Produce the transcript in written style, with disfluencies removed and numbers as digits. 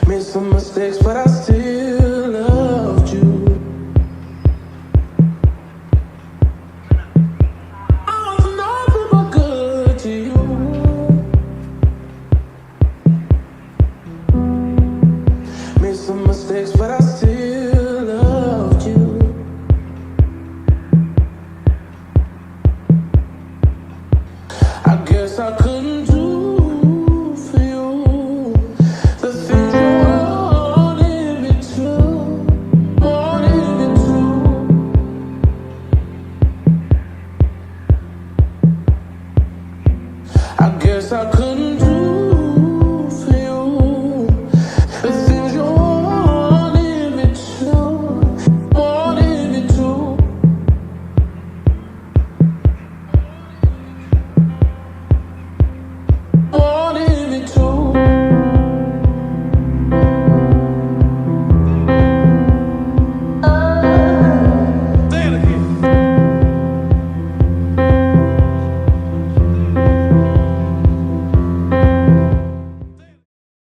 Made some mistakes, but I still loved you. I was nothing but good to you. Made some mistakes, but I